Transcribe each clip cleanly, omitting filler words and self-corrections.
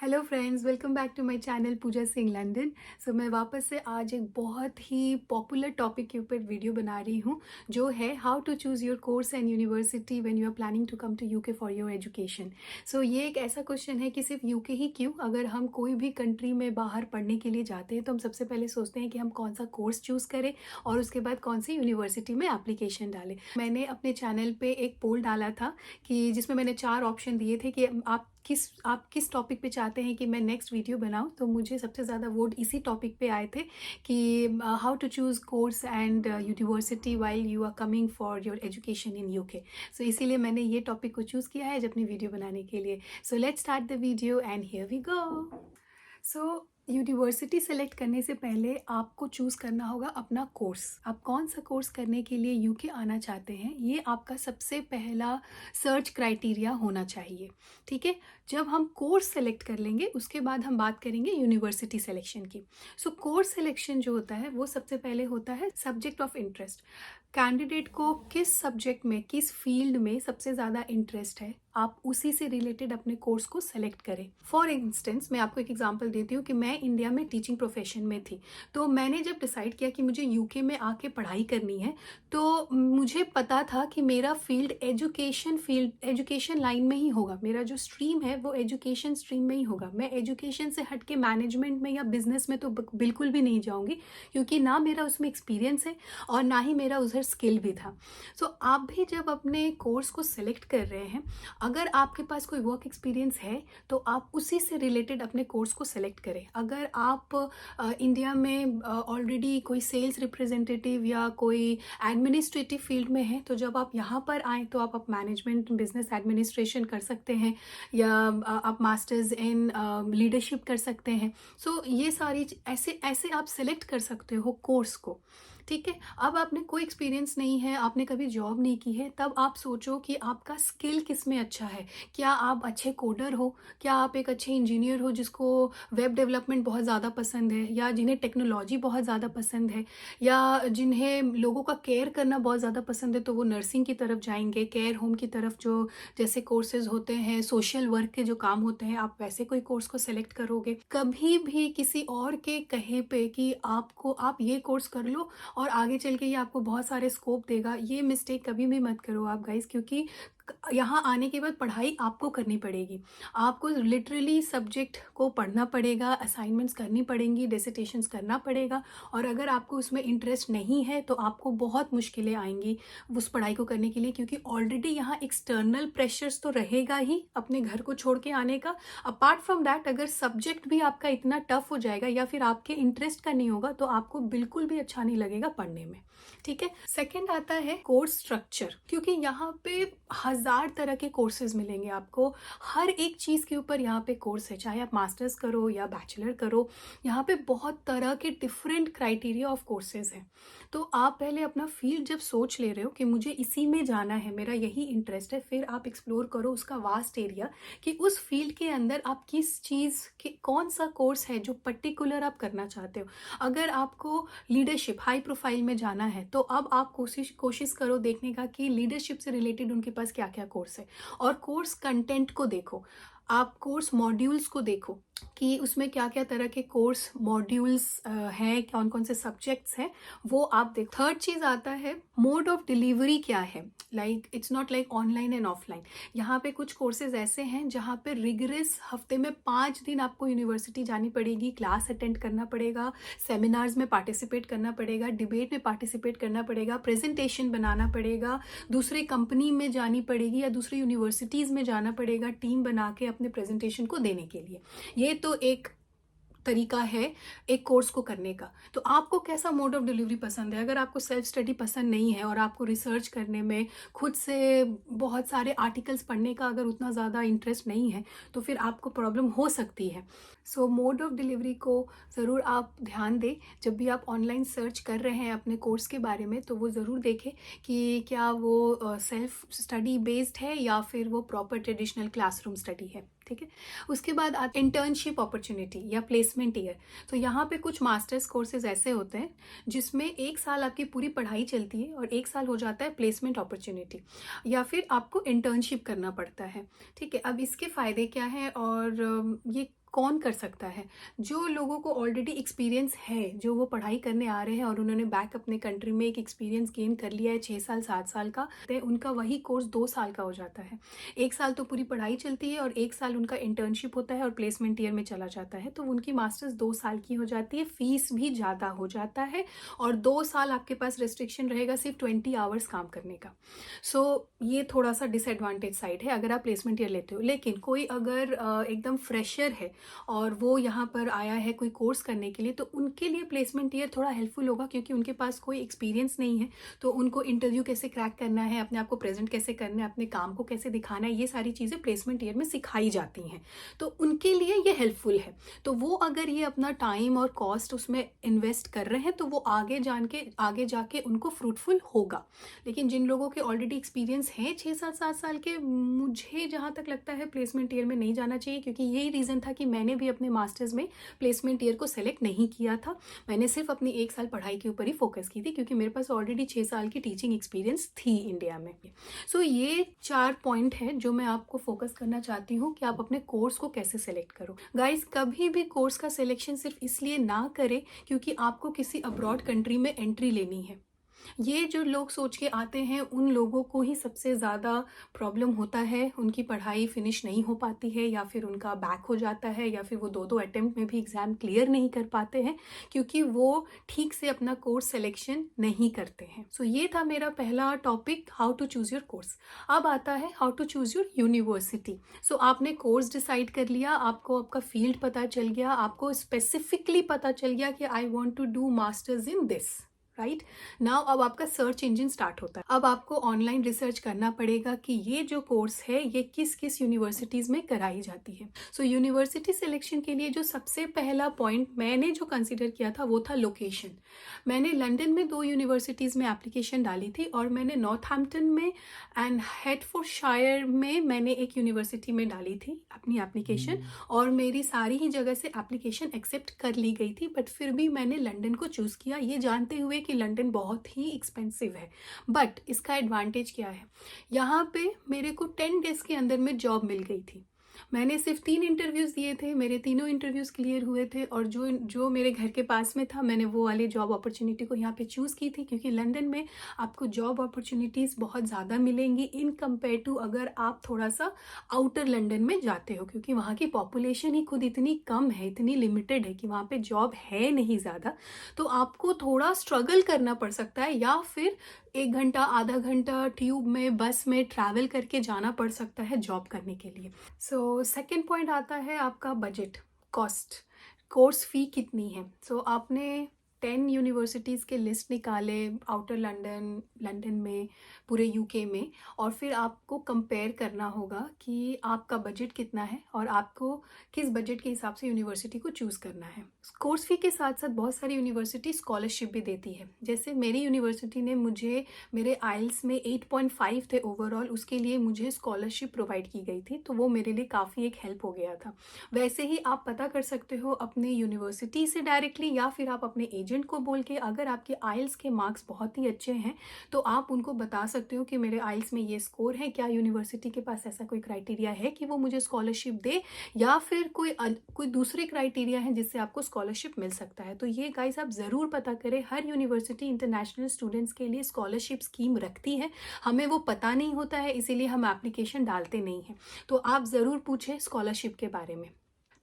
Hello friends, welcome back to my channel Pooja Singh London. So मैं वापस से आज एक बहुत ही पॉपुलर टॉपिक के ऊपर वीडियो बना रही हूँ, जो है how to choose your course and university when you are planning to come to UK for your education. So ये एक ऐसा क्वेश्चन है कि सिर्फ यूके ही क्यों, अगर हम कोई भी कंट्री में बाहर पढ़ने के लिए जाते हैं तो हम सबसे पहले सोचते हैं कि हम कौन सा कोर्स चूज़ करें और उसके बाद कौन सी यूनिवर्सिटी में एप्लीकेशन डालें। मैंने अपने चैनल पर एक पोल डाला था कि जिसमें मैंने 4 ऑप्शन दिए थे कि आप किस टॉपिक पे चाहते हैं कि मैं नेक्स्ट वीडियो बनाऊं। तो मुझे सबसे ज़्यादा वोट इसी टॉपिक पे आए थे कि how to choose course and university while you are coming for your education in UK. So इसीलिए मैंने ये टॉपिक को चूज़ किया है अपनी वीडियो बनाने के लिए। So let's start the video and here we go. So university select करने से पहले आपको चूज़ करना होगा अपना कोर्स। आप कौन सा कोर्स करने के लिए यूके आना चाहते हैं, ये आपका सबसे पहला सर्च क्राइटेरिया होना चाहिए। ठीक है, जब हम कोर्स सेलेक्ट कर लेंगे उसके बाद हम बात करेंगे यूनिवर्सिटी सिलेक्शन की। सो कोर्स सिलेक्शन जो होता है वो सबसे पहले होता है सब्जेक्ट ऑफ इंटरेस्ट। कैंडिडेट को किस सब्जेक्ट में, किस फील्ड में सबसे ज़्यादा इंटरेस्ट है, आप उसी से रिलेटेड अपने कोर्स को सेलेक्ट करें। फॉर इंस्टेंस मैं आपको एक एग्जांपल देती हूँ कि मैं इंडिया में टीचिंग प्रोफेशन में थी, तो मैंने जब डिसाइड किया कि मुझे यूके में आके पढ़ाई करनी है तो मुझे पता था कि मेरा फील्ड एजुकेशन लाइन में ही होगा। मेरा जो स्ट्रीम है वो एजुकेशन स्ट्रीम में ही होगा। मैं एजुकेशन से हट के मैनेजमेंट में या बिजनेस में तो बिल्कुल भी नहीं जाऊँगी, क्योंकि ना मेरा उसमें एक्सपीरियंस है और ना ही मेरा उधर स्किल भी था। सो आप भी जब अपने कोर्स को सिलेक्ट कर रहे हैं, अगर आपके पास कोई वर्क एक्सपीरियंस है तो आप उसी से रिलेटेड अपने कोर्स को सिलेक्ट करें। अगर आप इंडिया में ऑलरेडी कोई सेल्स रिप्रेजेंटेटिव या कोई एडमिनिस्ट्रेटिव फील्ड में हैं, तो जब आप यहाँ पर आएँ तो आप मैनेजमेंट बिजनेस एडमिनिस्ट्रेशन कर सकते हैं या आप मास्टर्स इन लीडरशिप कर सकते हैं। सो ये सारी ऐसे ऐसे आप सेलेक्ट कर सकते हो कोर्स को। ठीक है, अब आपने कोई एक्सपीरियंस नहीं है, आपने कभी जॉब नहीं की है, तब आप सोचो कि आपका स्किल किस में अच्छा है। क्या आप अच्छे कोडर हो, क्या आप एक अच्छे इंजीनियर हो जिसको वेब डेवलपमेंट बहुत ज़्यादा पसंद है, या जिन्हें टेक्नोलॉजी बहुत ज़्यादा पसंद है, या जिन्हें लोगों का केयर करना बहुत ज़्यादा पसंद है, तो वो नर्सिंग की तरफ जाएंगे, केयर होम की तरफ जो जैसे कोर्सेज होते हैं, सोशल वर्क के जो काम होते हैं, आप वैसे कोई कोर्स को सेलेक्ट करोगे। कभी भी किसी और के कहे पे कि आप ये कोर्स कर लो और आगे चल के ये आपको बहुत सारे स्कोप देगा, ये मिस्टेक कभी भी मत करो आप गाइस, क्योंकि यहाँ आने के बाद पढ़ाई आपको करनी पड़ेगी। आपको लिटरली सब्जेक्ट को पढ़ना पड़ेगा, असाइनमेंट्स करनी पड़ेंगी, डिसर्टेशंस करना पड़ेगा, और अगर आपको उसमें इंटरेस्ट नहीं है तो आपको बहुत मुश्किलें आएंगी उस पढ़ाई को करने के लिए, क्योंकि ऑलरेडी यहाँ एक्सटर्नल प्रेशर्स तो रहेगा ही अपने घर को छोड़ के आने का। अपार्ट फ्रॉम दैट, अगर सब्जेक्ट भी आपका इतना टफ हो जाएगा या फिर आपके इंटरेस्ट का नहीं होगा तो आपको बिल्कुल भी अच्छा नहीं लगेगा पढ़ने में। ठीक है, सेकंड आता है कोर्स स्ट्रक्चर, क्योंकि यहाँ पे 1000 तरह के कोर्सेज मिलेंगे आपको। हर एक चीज़ के ऊपर यहाँ पे कोर्स है, चाहे आप मास्टर्स करो या बैचलर करो, यहाँ पे बहुत तरह के डिफरेंट क्राइटेरिया ऑफ कोर्सेज हैं। तो आप पहले अपना फील्ड जब सोच ले रहे हो कि मुझे इसी में जाना है, मेरा यही इंटरेस्ट है, फिर आप एक्सप्लोर करो उसका वास्ट एरिया कि उस फील्ड के अंदर आप किस चीज़ के कौन सा कोर्स है जो पर्टिकुलर आप करना चाहते हो। अगर आपको लीडरशिप हाई प्रोफाइल में जाना है तो अब आप कोशिश करो देखने का कि लीडरशिप से रिलेटेड उनके पास क्या क्या कोर्स है, और कोर्स कंटेंट को देखो, आप कोर्स मॉड्यूल्स को देखो कि उसमें क्या क्या तरह के कोर्स मॉड्यूल्स हैं, कौन कौन से सब्जेक्ट्स हैं, वो आप देखो। थर्ड चीज़ आता है मोड ऑफ डिलीवरी क्या है। Like it's not like online and offline. यहाँ पे कुछ कोर्सेज ऐसे हैं जहाँ पे रिगरस हफ्ते में 5 दिन आपको यूनिवर्सिटी जानी पड़ेगी, क्लास अटेंड करना पड़ेगा, सेमिनार्स में पार्टिसिपेट करना पड़ेगा, डिबेट में पार्टिसिपेट करना पड़ेगा, प्रेजेंटेशन बनाना पड़ेगा, दूसरे कंपनी में जानी पड़ेगी या दूसरी यूनिवर्सिटीज़ में जाना पड़ेगा टीम बना के अपने प्रेजेंटेशन को देने के लिए। ये तो एक तरीका है एक कोर्स को करने का। तो आपको कैसा मोड ऑफ डिलीवरी पसंद है। अगर आपको सेल्फ स्टडी पसंद नहीं है और आपको रिसर्च करने में, खुद से बहुत सारे आर्टिकल्स पढ़ने का अगर उतना ज़्यादा इंटरेस्ट नहीं है, तो फिर आपको प्रॉब्लम हो सकती है। सो मोड ऑफ डिलीवरी को ज़रूर आप ध्यान दें। जब भी आप ऑनलाइन सर्च कर रहे हैं अपने कोर्स के बारे में, तो वो ज़रूर देखें कि क्या वो सेल्फ स्टडी बेस्ड है या फिर वो प्रॉपर ट्रेडिशनल क्लासरूम स्टडी है। ठीक है, उसके बाद आप इंटर्नशिप अपॉर्चुनिटी या प्लेसमेंट ईयर। तो यहाँ पे कुछ मास्टर्स कोर्सेज ऐसे होते हैं जिसमें 1 साल आपकी पूरी पढ़ाई चलती है और 1 साल हो जाता है प्लेसमेंट अपॉर्चुनिटी, या फिर आपको इंटर्नशिप करना पड़ता है। ठीक है, अब इसके फ़ायदे क्या हैं और ये कौन कर सकता है? जो लोगों को ऑलरेडी एक्सपीरियंस है, जो वो पढ़ाई करने आ रहे हैं और उन्होंने बैक अपने कंट्री में एक एक्सपीरियंस गेन कर लिया है 6 साल 7 साल का, तो उनका वही कोर्स 2 साल का हो जाता है। 1 साल तो पूरी पढ़ाई चलती है और 1 साल उनका इंटर्नशिप होता है और प्लेसमेंट ईयर में चला जाता है, तो उनकी मास्टर्स 2 साल की हो जाती है, फीस भी ज़्यादा हो जाता है और 2 साल आपके पास रिस्ट्रिक्शन रहेगा सिर्फ 20 आवर्स काम करने का। सो ये थोड़ा सा डिसएडवांटेज साइड है अगर आप प्लेसमेंट ईयर लेते हो। लेकिन कोई अगर एकदम फ्रेशर है और वो यहाँ पर आया है कोई कोर्स करने के लिए, तो उनके लिए प्लेसमेंट ईयर थोड़ा हेल्पफुल होगा, क्योंकि उनके पास कोई एक्सपीरियंस नहीं है। तो उनको इंटरव्यू कैसे क्रैक करना है, अपने आप को प्रेजेंट कैसे करना है, अपने काम को कैसे दिखाना है, ये सारी चीज़ें प्लेसमेंट ईयर में सिखाई जाती हैं, तो उनके लिए ये हेल्पफुल है। तो वो अगर ये अपना टाइम और कॉस्ट उसमें इन्वेस्ट कर रहे हैं तो वो आगे जाके उनको फ्रूटफुल होगा। लेकिन जिन लोगों के ऑलरेडी एक्सपीरियंस हैं 6 7 साल के, मुझे जहाँ तक लगता है प्लेसमेंट ईयर में नहीं जाना चाहिए, क्योंकि यही रीज़न था कि मैंने भी अपने मास्टर्स में प्लेसमेंट ईयर को सेलेक्ट नहीं किया था। मैंने सिर्फ अपनी 1 साल पढ़ाई के ऊपर ही फोकस की थी, क्योंकि मेरे पास ऑलरेडी 6 साल की टीचिंग एक्सपीरियंस थी इंडिया में। सो ये 4 पॉइंट है जो मैं आपको फोकस करना चाहती हूँ कि आप अपने कोर्स को कैसे सेलेक्ट करो। गाइस, कभी भी कोर्स का सिलेक्शन सिर्फ इसलिए ना करें क्योंकि आपको किसी अब्रॉड कंट्री में एंट्री लेनी है। ये जो लोग सोच के आते हैं उन लोगों को ही सबसे ज़्यादा प्रॉब्लम होता है, उनकी पढ़ाई फिनिश नहीं हो पाती है, या फिर उनका बैक हो जाता है, या फिर वो 2 अटेम्प्ट में भी एग्ज़ाम क्लियर नहीं कर पाते हैं, क्योंकि वो ठीक से अपना कोर्स सिलेक्शन नहीं करते हैं। सो ये था मेरा पहला topic, how to choose your course. अब आता है how to choose your university. So आपने कोर्स डिसाइड कर लिया, आपको आपका फील्ड पता चल गया, आपको स्पेसिफिकली पता चल गया कि I want to do masters in this, right now. अब आपका सर्च इंजन स्टार्ट होता है। अब आपको ऑनलाइन रिसर्च करना पड़ेगा कि ये जो कोर्स है ये किस किस यूनिवर्सिटीज़ में कराई जाती है। सो यूनिवर्सिटी सिलेक्शन के लिए जो सबसे पहला पॉइंट मैंने जो कंसिडर किया था वो था लोकेशन। मैंने लंदन में 2 यूनिवर्सिटीज़ में एप्लीकेशन डाली थी, और मैंने नॉर्थहैम्पटन में एंड हेडफोर्डशायर में मैंने एक यूनिवर्सिटी में डाली थी अपनी एप्लीकेशन, और मेरी सारी ही जगह से एप्लीकेशन एक्सेप्ट कर ली गई थी। बट फिर भी मैंने लंदन को चूज़ किया, ये जानते हुए कि लंदन बहुत ही एक्सपेंसिव है। बट इसका एडवांटेज क्या है, यहाँ पे मेरे को 10 डेज के अंदर में जॉब मिल गई थी। मैंने सिर्फ 3 इंटरव्यूज़ दिए थे, मेरे तीनों इंटरव्यूज़ क्लियर हुए थे, और जो मेरे घर के पास में था मैंने वो वाली जॉब अपॉर्चुनिटी को यहाँ पे चूज़ की थी, क्योंकि लंदन में आपको जॉब अपॉर्चुनिटीज़ बहुत ज़्यादा मिलेंगी इन कंपेयर टू अगर आप थोड़ा सा आउटर लंदन में जाते हो, क्योंकि वहाँ की पॉपुलेशन ही खुद इतनी कम है, इतनी लिमिटेड है कि वहाँ पे जॉब है नहीं ज़्यादा। तो आपको थोड़ा स्ट्रगल करना पड़ सकता है, या फिर 1 घंटा आधा घंटा ट्यूब में बस में ट्रैवल करके जाना पड़ सकता है जॉब करने के लिए। सो सेकंड पॉइंट आता है आपका बजट, कॉस्ट, कोर्स फी कितनी है। सो आपने 10 यूनिवर्सिटीज़ के लिस्ट निकाले आउटर लंदन, लंदन में, पूरे यूके में, और फिर आपको कंपेयर करना होगा कि आपका बजट कितना है और आपको किस बजट के हिसाब से यूनिवर्सिटी को चूज़ करना है। कोर्स फी के साथ साथ बहुत सारी यूनिवर्सिटी स्कॉलरशिप भी देती है। जैसे मेरी यूनिवर्सिटी ने मुझे, मेरे आइल्स में 8.5 थे ओवरऑल, उसके लिए मुझे स्कॉलरशिप प्रोवाइड की गई थी, तो वो मेरे लिए काफ़ी एक हेल्प हो गया था। वैसे ही आप पता कर सकते हो अपने यूनिवर्सिटी से डायरेक्टली, या फिर आप अपने एजेंट को बोल के, अगर आपके आइल्स के मार्क्स बहुत ही अच्छे हैं तो आप उनको बता सकते हो कि मेरे आइल्स में ये स्कोर है, क्या यूनिवर्सिटी के पास ऐसा कोई क्राइटेरिया है कि वो मुझे स्कॉलरशिप दे, या फिर कोई दूसरे क्राइटेरिया है जिससे आपको स्कॉलरशिप मिल सकता है। तो ये गाइस आप ज़रूर पता करें, हर यूनिवर्सिटी इंटरनेशनल स्टूडेंट्स के लिए स्कॉलरशिप स्कीम रखती है, हमें वो पता नहीं होता है इसीलिए हम एप्लीकेशन डालते नहीं हैं। तो आप ज़रूर पूछें स्कॉलरशिप के बारे में।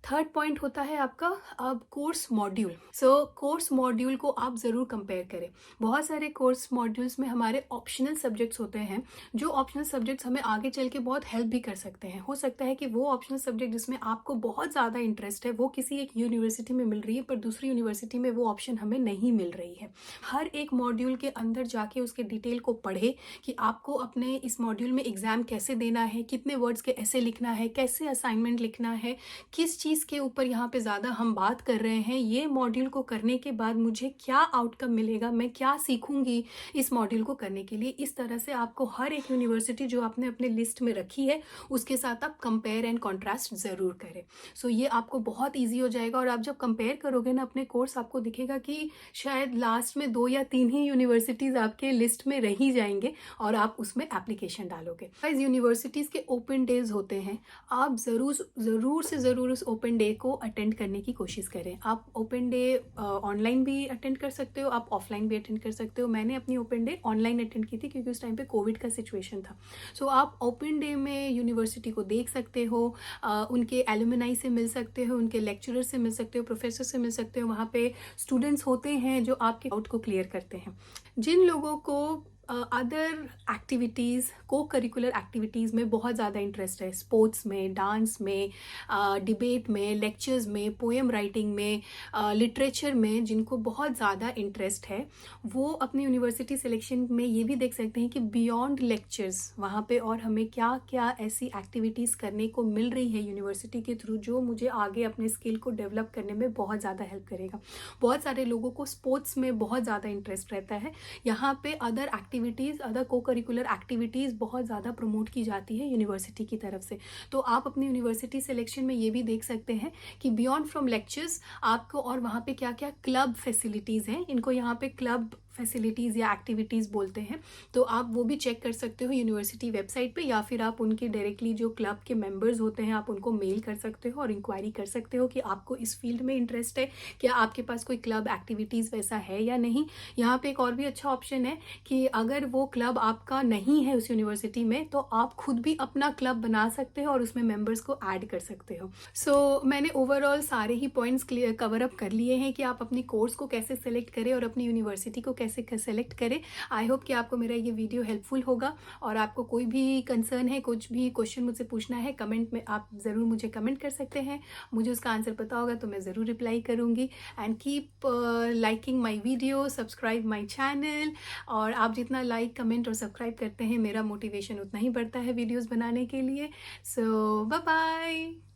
थर्ड पॉइंट होता है आपका अब कोर्स मॉड्यूल। सो कोर्स मॉड्यूल को आप ज़रूर कंपेयर करें। बहुत सारे कोर्स मॉड्यूल्स में हमारे ऑप्शनल सब्जेक्ट्स होते हैं, जो ऑप्शनल सब्जेक्ट्स हमें आगे चल के बहुत हेल्प भी कर सकते हैं। हो सकता है कि वो ऑप्शनल सब्जेक्ट जिसमें आपको बहुत ज़्यादा इंटरेस्ट है वो किसी एक यूनिवर्सिटी में मिल रही है, पर दूसरी यूनिवर्सिटी में वो ऑप्शन हमें नहीं मिल रही है। हर एक मॉड्यूल के अंदर जाके उसके डिटेल को पढ़े कि आपको अपने इस मॉड्यूल में एग्ज़ाम कैसे देना है, कितने वर्ड्स के ऐसे लिखना है, कैसे असाइनमेंट लिखना है, किस चीज़ के ऊपर यहाँ पे ज़्यादा हम बात कर रहे हैं, ये मॉड्यूल को करने के बाद मुझे क्या आउटकम मिलेगा, मैं क्या सीखूंगी इस मॉड्यूल को करने के लिए। इस तरह से आपको हर एक यूनिवर्सिटी जो आपने अपने लिस्ट में रखी है उसके साथ आप कंपेयर एंड कॉन्ट्रास्ट ज़रूर करें। सो ये आपको बहुत ईजी हो जाएगा, और आप जब कंपेयर करोगे ना अपने कोर्स, आपको दिखेगा कि शायद लास्ट में 2 या 3 ही यूनिवर्सिटीज़ आपके लिस्ट में रह ही जाएंगे और आप उसमें एप्लीकेशन डालोगे। गाइस, यूनिवर्सिटीज़ के ओपन डेज होते हैं, आप ज़रूर से ज़रूर उस ओपन डे को अटेंड करने की कोशिश करें। आप ओपन डे ऑनलाइन भी अटेंड कर सकते हो, आप ऑफलाइन भी अटेंड कर सकते हो। मैंने अपनी ओपन डे ऑनलाइन अटेंड की थी क्योंकि उस टाइम पे कोविड का सिचुएशन था। सो आप ओपन डे में यूनिवर्सिटी को देख सकते हो, उनके एलुमनाई से मिल सकते हो, उनके लेक्चरर से मिल सकते हो, प्रोफेसर से मिल सकते हो। वहाँ पे स्टूडेंट्स होते हैं जो आपके डाउट को क्लियर करते हैं। जिन लोगों को अदर एक्टिविटीज़, को करिकुलर एक्टिविटीज़ में बहुत ज़्यादा इंटरेस्ट है, स्पोर्ट्स में, डांस में, डिबेट में, लेक्चर्स में, पोएम राइटिंग में, लिटरेचर में, जिनको बहुत ज़्यादा इंटरेस्ट है, वो अपनी यूनिवर्सिटी सिलेक्शन में ये भी देख सकते हैं कि बियॉन्ड लेक्चर्स वहाँ पे और हमें क्या क्या ऐसी एक्टिविटीज़ करने को मिल रही है यूनिवर्सिटी के थ्रू जो मुझे आगे अपने स्किल को डेवलप करने में बहुत ज़्यादा हेल्प करेगा। बहुत सारे लोगों को स्पोर्ट्स में बहुत ज़्यादा इंटरेस्ट रहता है। यहाँ पे अदर एक्टिविटीज़, अदर को करिकुलर एक्टिविटीज़ बहुत ज़्यादा प्रमोट की जाती है यूनिवर्सिटी की तरफ से। तो आप अपनी यूनिवर्सिटी सिलेक्शन में ये भी देख सकते हैं कि बियॉन्ड फ्रॉम लेक्चर्स आपको और वहाँ पे क्या क्या क्लब फैसिलिटीज़ हैं, इनको यहाँ पे क्लब फैसिलिटीज़ या एक्टिविटीज़ बोलते हैं। तो आप वो भी चेक कर सकते हो यूनिवर्सिटी वेबसाइट पे, या फिर आप उनके डायरेक्टली जो क्लब के मेंबर्स होते हैं आप उनको मेल कर सकते हो और इंक्वायरी कर सकते हो कि आपको इस फील्ड में इंटरेस्ट है, क्या आपके पास कोई क्लब एक्टिविटीज़ वैसा है या नहीं। यहाँ पे एक और भी अच्छा ऑप्शन है कि अगर वो क्लब आपका नहीं है उस यूनिवर्सिटी में तो आप खुद भी अपना क्लब बना सकते हो और उसमें मेंबर्स को ऐड कर सकते हो। सो मैंने ओवरऑल सारे ही पॉइंट्स क्लियर कवर अप कर लिए हैं कि आप अपनी कोर्स को कैसे सेलेक्ट करें और अपनी यूनिवर्सिटी को कैसे सेलेक्ट करें। आई होप कि आपको मेरा ये वीडियो हेल्पफुल होगा, और आपको कोई भी कंसर्न है, कुछ भी क्वेश्चन मुझसे पूछना है, कमेंट में आप ज़रूर मुझे कमेंट कर सकते हैं। मुझे उसका आंसर पता होगा तो मैं ज़रूर रिप्लाई करूँगी। And keep liking my video, subscribe my channel. और आप जितना लाइक, कमेंट और सब्सक्राइब करते हैं मेरा मोटिवेशन उतना ही बढ़ता है वीडियोज़ बनाने के लिए। सो बाय बाय।